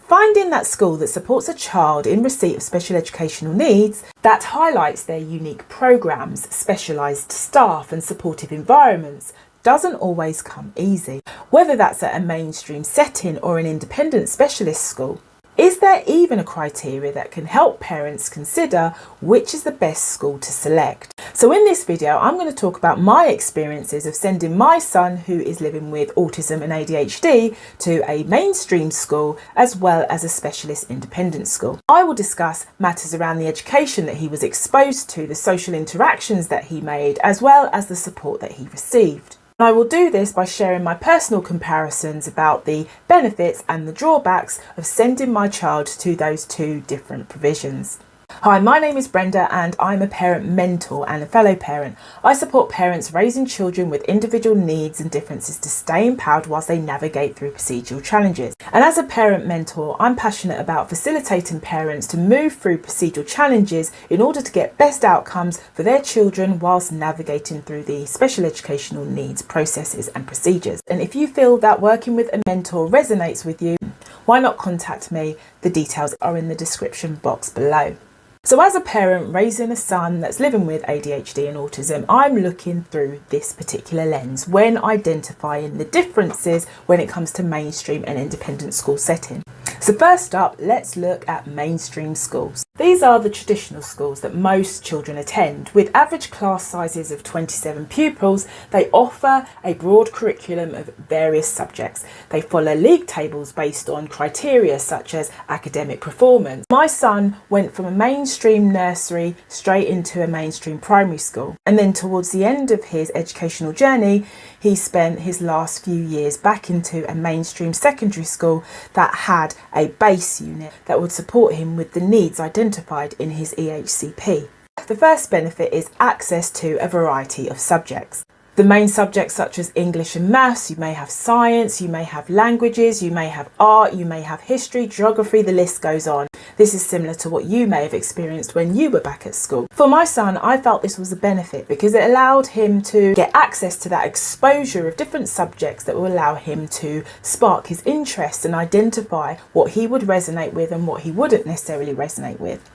Finding that school that supports a child in receipt of special educational needs, that highlights their unique programmes, specialised staff and supportive environments, doesn't always come easy. Whether that's at a mainstream setting or an independent specialist school, is there even a criteria that can help parents consider which is the best school to select? So in this video, I'm going to talk about my experiences of sending my son, who is living with autism and ADHD, to a mainstream school as well as a specialist independent school. I will discuss matters around the education that he was exposed to, the social interactions that he made, as well as the support that he received. I will do this by sharing my personal comparisons about the benefits and the drawbacks of sending my child to those two different provisions. Hi, my name is Brenda and I'm a parent mentor and a fellow parent. I support parents raising children with individual needs and differences to stay empowered whilst they navigate through procedural challenges. And as a parent mentor, I'm passionate about facilitating parents to move through procedural challenges in order to get best outcomes for their children whilst navigating through the special educational needs, processes and procedures. And if you feel that working with a mentor resonates with you, why not contact me? The details are in the description box below. So as a parent raising a son that's living with ADHD and autism, I'm looking through this particular lens when identifying the differences when it comes to mainstream and independent school setting. So first up, let's look at mainstream schools. These are the traditional schools that most children attend. With average class sizes of 27 pupils, they offer a broad curriculum of various subjects. They follow league tables based on criteria such as academic performance. My son went from a mainstream nursery straight into a mainstream primary school. And then towards the end of his educational journey, he spent his last few years back into a mainstream secondary school that had a base unit that would support him with the needs identified in his EHCP. The first benefit is access to a variety of subjects. The main subjects such as English and maths, you may have science, you may have languages, you may have art, you may have history, geography, the list goes on. This is similar to what you may have experienced when you were back at school. For my son, I felt this was a benefit because it allowed him to get access to that exposure of different subjects that will allow him to spark his interest and identify what he would resonate with and what he wouldn't necessarily resonate with.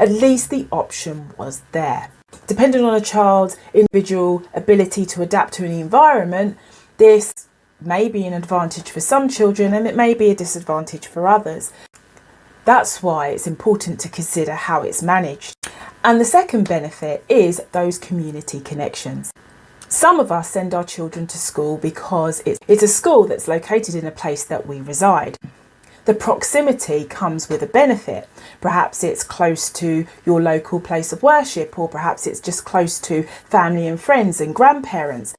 At least the option was there. Depending on a child's individual ability to adapt to an environment, this may be an advantage for some children and it may be a disadvantage for others. That's why it's important to consider how it's managed. And the second benefit is those community connections. Some of us send our children to school because it's a school that's located in a place that we reside. The proximity comes with a benefit. Perhaps it's close to your local place of worship, or perhaps it's just close to family and friends and grandparents.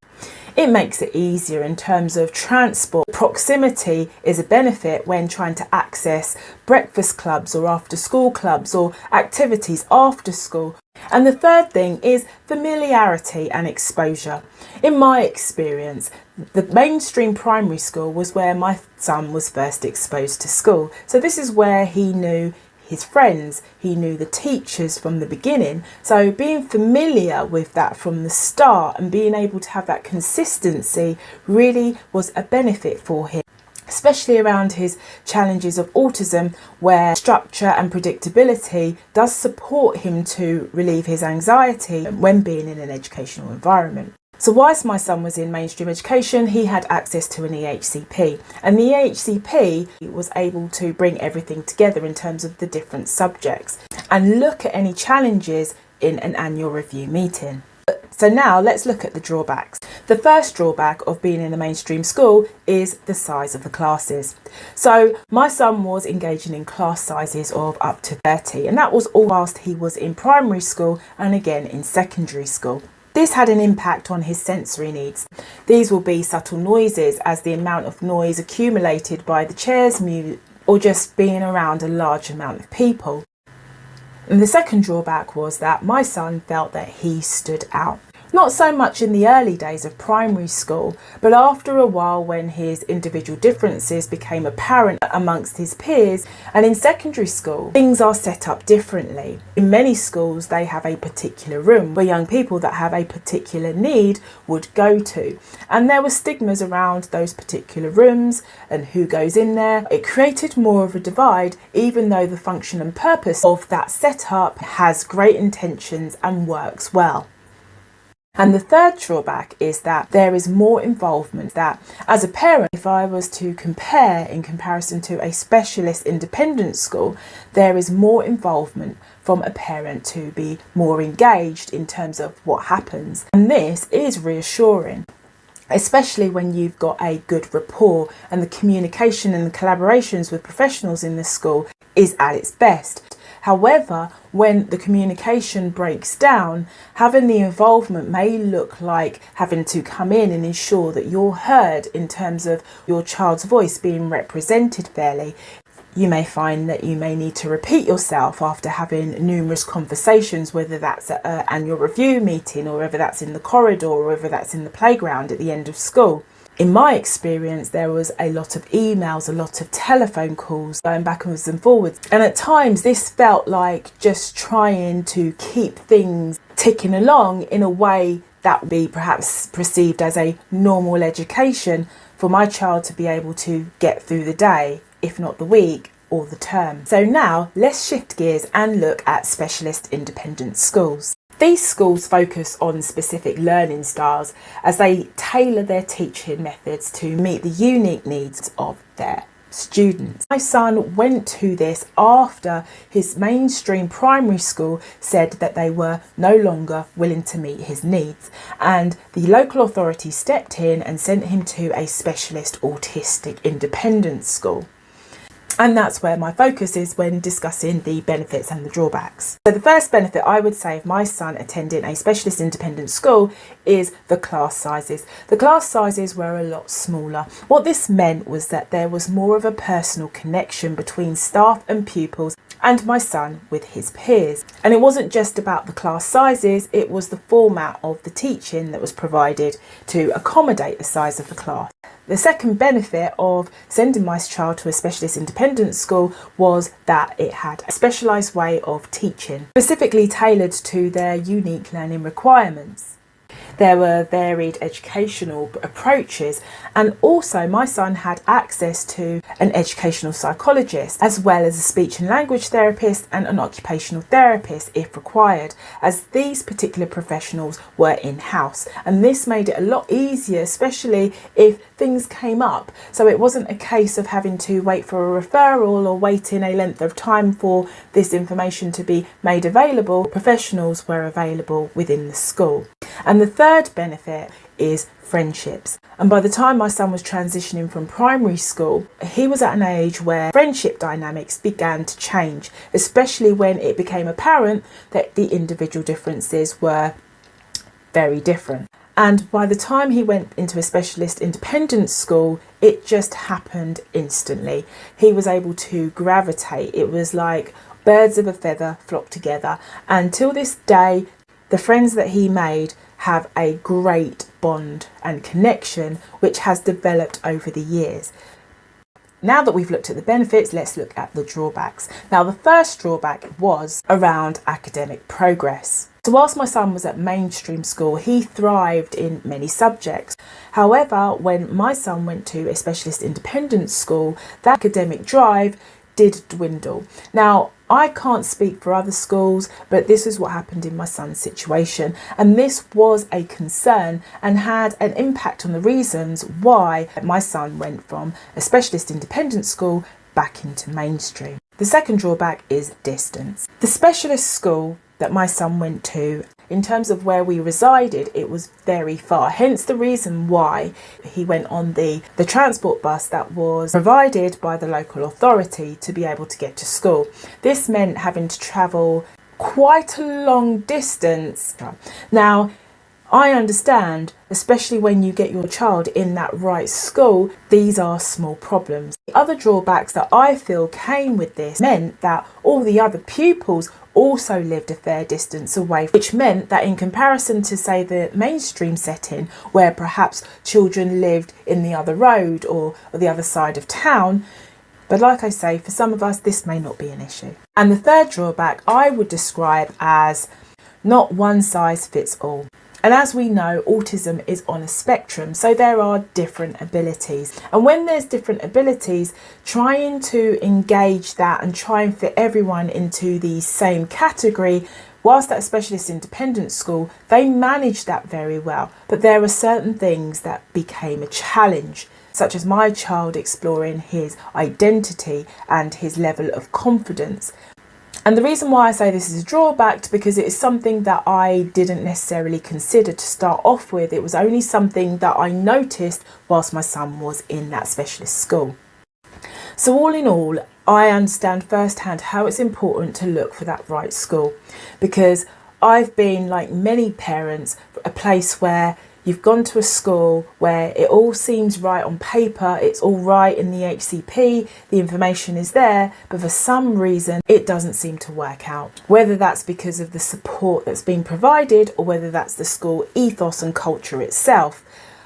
It makes it easier in terms of transport. Proximity is a benefit when trying to access breakfast clubs or after school clubs or activities after school. And the third thing is familiarity and exposure. In my experience, the mainstream primary school was where my son was first exposed to school. So this is where he knew his friends, he knew the teachers from the beginning. So being familiar with that from the start and being able to have that consistency really was a benefit for him, especially around his challenges of autism, where structure and predictability does support him to relieve his anxiety when being in an educational environment. So whilst my son was in mainstream education, he had access to an EHCP, and the EHCP was able to bring everything together in terms of the different subjects and look at any challenges in an annual review meeting. So now let's look at the drawbacks. The first drawback of being in a mainstream school is the size of the classes. So my son was engaging in class sizes of up to 30, and that was all whilst he was in primary school and again in secondary school. This had an impact on his sensory needs. These will be subtle noises, as the amount of noise accumulated by the chairs or just being around a large amount of people. And the second drawback was that my son felt that he stood out. Not so much in the early days of primary school, but after a while when his individual differences became apparent amongst his peers, and in secondary school, things are set up differently. In many schools, they have a particular room where young people that have a particular need would go to, and there were stigmas around those particular rooms and who goes in there. It created more of a divide, even though the function and purpose of that setup has great intentions and works well. And the third drawback is that there is more involvement. That as a parent, if I was to compare in comparison to a specialist independent school, there is more involvement from a parent to be more engaged in terms of what happens. And this is reassuring, especially when you've got a good rapport and the communication and the collaborations with professionals in the school is at its best. However, when the communication breaks down, having the involvement may look like having to come in and ensure that you're heard in terms of your child's voice being represented fairly. You may find that you may need to repeat yourself after having numerous conversations, whether that's at an annual review meeting or whether that's in the corridor or whether that's in the playground at the end of school. In my experience, there was a lot of emails, a lot of telephone calls going backwards and forwards. And at times this felt like just trying to keep things ticking along in a way that would be perhaps perceived as a normal education for my child to be able to get through the day, if not the week or the term. So now let's shift gears and look at specialist independent schools. These schools focus on specific learning styles as they tailor their teaching methods to meet the unique needs of their students. My son went to this after his mainstream primary school said that they were no longer willing to meet his needs, and the local authority stepped in and sent him to a specialist autistic independent school. And that's where my focus is when discussing the benefits and the drawbacks. So the first benefit I would say of my son attending a specialist independent school is the class sizes. The class sizes were a lot smaller. What this meant was that there was more of a personal connection between staff and pupils and my son with his peers. And it wasn't just about the class sizes, it was the format of the teaching that was provided to accommodate the size of the class. The second benefit of sending my child to a specialist independent school was that it had a specialised way of teaching, specifically tailored to their unique learning requirements. There were varied educational approaches, and also my son had access to an educational psychologist as well as a speech and language therapist and an occupational therapist if required, as these particular professionals were in-house, and this made it a lot easier, especially if things came up. So it wasn't a case of having to wait for a referral or waiting a length of time for this information to be made available. Professionals were available within the school. And the third benefit is friendships. And by the time my son was transitioning from primary school, he was at an age where friendship dynamics began to change, especially when it became apparent that the individual differences were very different. And by the time he went into a specialist independent school, it just happened instantly. He was able to gravitate. It was like birds of a feather flock together. And till this day, the friends that he made have a great bond and connection which has developed over the years. Now that we've looked at the benefits, let's look at the drawbacks. Now, the first drawback was around academic progress. So whilst my son was at mainstream school, he thrived in many subjects. However, when my son went to a specialist independent school, that academic drive did dwindle. Now, I can't speak for other schools, but this is what happened in my son's situation. And this was a concern and had an impact on the reasons why my son went from a specialist independent school back into mainstream. The second drawback is distance. The specialist school that my son went to, in terms of where we resided, it was very far. Hence the reason why he went on the transport bus that was provided by the local authority to be able to get to school. This meant having to travel quite a long distance. Now, I understand, especially when you get your child in that right school, these are small problems. The other drawbacks that I feel came with this meant that all the other pupils also lived a fair distance away, which meant that in comparison to, say, the mainstream setting, where perhaps children lived in the other road or the other side of town, but like I say, for some of us, this may not be an issue. And the third drawback I would describe as not one size fits all. And as we know, autism is on a spectrum, so there are different abilities. And when there's different abilities, trying to engage that and try and fit everyone into the same category, whilst at a specialist independent school, they managed that very well. But there were certain things that became a challenge, such as my child exploring his identity and his level of confidence. And the reason why I say this is a drawback, because it is something that I didn't necessarily consider to start off with. It was only something that I noticed whilst my son was in that specialist school. So all in all, I understand firsthand how it's important to look for that right school, because I've been, like many parents, a place where you've gone to a school where it all seems right on paper, it's all right in the HCP, the information is there, but for some reason it doesn't seem to work out. Whether that's because of the support that's been provided or whether that's the school ethos and culture itself.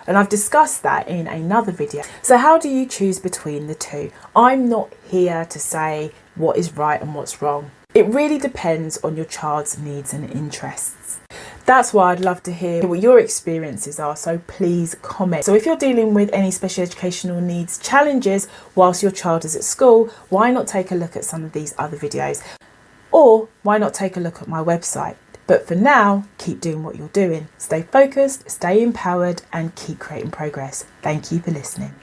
And I've discussed that in another video. So how do you choose between the two? I'm not here to say what is right and what's wrong. It really depends on your child's needs and interests. That's why I'd love to hear what your experiences are, so please comment. So if you're dealing with any special educational needs challenges whilst your child is at school, why not take a look at some of these other videos? Or why not take a look at my website? But for now, keep doing what you're doing. Stay focused, stay empowered, and keep creating progress. Thank you for listening.